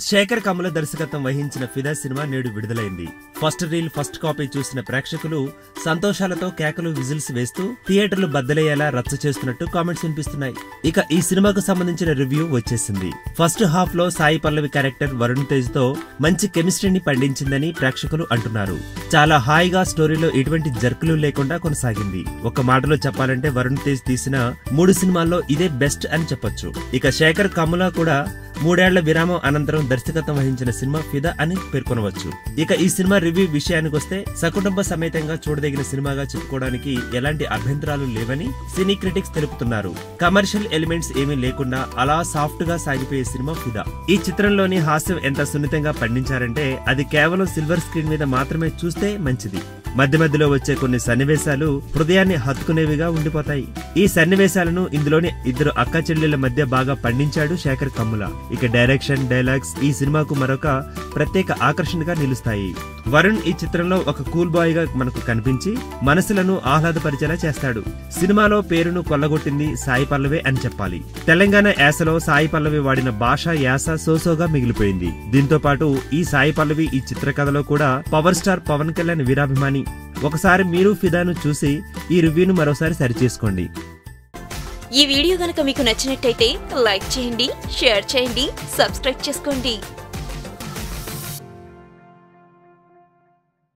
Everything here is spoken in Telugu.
శేఖర్ కమల దర్శకత్వం వహించిన ఫిదా సినిమా నేడు విడుదలైంది. ఫస్ట్ రీల్ ఫస్ట్ కాపీ చూసిన ప్రేక్షకులు సంతోషాలతో కేకలు విజిల్స్ వేస్తూ థియేటర్లు బద్దలయ్యేలా రచ్చ చేస్తున్నట్టు కామెంట్స్ వినిపిస్తున్నాయి. ఇక ఈ సినిమాకు సంబంధించిన రివ్యూ వచ్చేసింది. ఫస్ట్ హాఫ్ లో సాయి పల్లవి క్యారెక్టర్ వరుణ్ తేజ్ తో మంచి కెమిస్ట్రీని పండించిందని ప్రేక్షకులు అంటున్నారు. చాలా హాయిగా స్టోరీలో ఎటువంటి జర్కులు లేకుండా కొనసాగింది. ఒక మాటలో చెప్పాలంటే వరుణ్ తేజ్ తీసిన 3 సినిమాల్లో ఇదే బెస్ట్ అని చెప్పొచ్చు. ఇక శేఖర్ కమల కూడా 3 ఏళ్ల విరామం అనంతరం దర్శకత్వం వహించిన సినిమా ఫిదా అని పేర్కొనవచ్చు. ఇక ఈ సినిమా రివ్యూ విషయానికొస్తే సకుటుంబ సమేతంగా చూడదగిన సినిమాగా చెప్పుకోవడానికి ఎలాంటి అభ్యంతరాలు లేవని సినీ క్రిటిక్స్ తెలుపుతున్నారు. కమర్షియల్ ఎలిమెంట్స్ ఏమీ లేకుండా అలా సాఫ్ట్ గా సాగిపోయే సినిమా ఫిదా. ఈ చిత్రంలోని హాస్యం ఎంత సున్నితంగా పండించారంటే అది కేవలం సిల్వర్ స్క్రీన్ మీద మాత్రమే చూస్తే మంచిది. మధ్య మధ్యలో వచ్చే కొన్ని సన్నివేశాలు హృదయాన్ని హత్తుకునేవిగా ఉండిపోతాయి. ఈ సన్నివేశాలను ఇందులోని 2 అక్క చెల్లెళ్ల మధ్య బాగా పండించాడు శేఖర్ కమ్ముల. ఇక డైరెక్షన్, డైలాగ్స్ ఈ సినిమాకు మరొక ప్రత్యేక ఆకర్షణగా నిలుస్తాయి. వరుణ్ ఈ చిత్రంలో ఒక కూల్ బాయ్ గా మనకు కనిపించి మనసులను ఆహ్లాదపరిచేలా చేస్తాడు. సినిమాలో పేరును కొల్లగొట్టింది సాయి పల్లవి అని చెప్పాలి. తెలంగాణ యాసలో సాయి పల్లవి వాడిన భాష యాస సోసోగా మిగిలిపోయింది. దీంతో పాటు ఈ సాయి పల్లవి ఈ చిత్రకథలో కూడా పవర్ స్టార్ పవన్ కళ్యాణ్ వీరాభిమాని. ఒకసారి మీరు ఫిదాను చూసి ఈ రివ్యూను మరోసారి సరిచేసుకోండి. ఈ వీడియో గనక మీకు నచ్చినట్టయితే లైక్ చేయండి, షేర్ చేయండి, సబ్స్క్రైబ్ చేసుకోండి.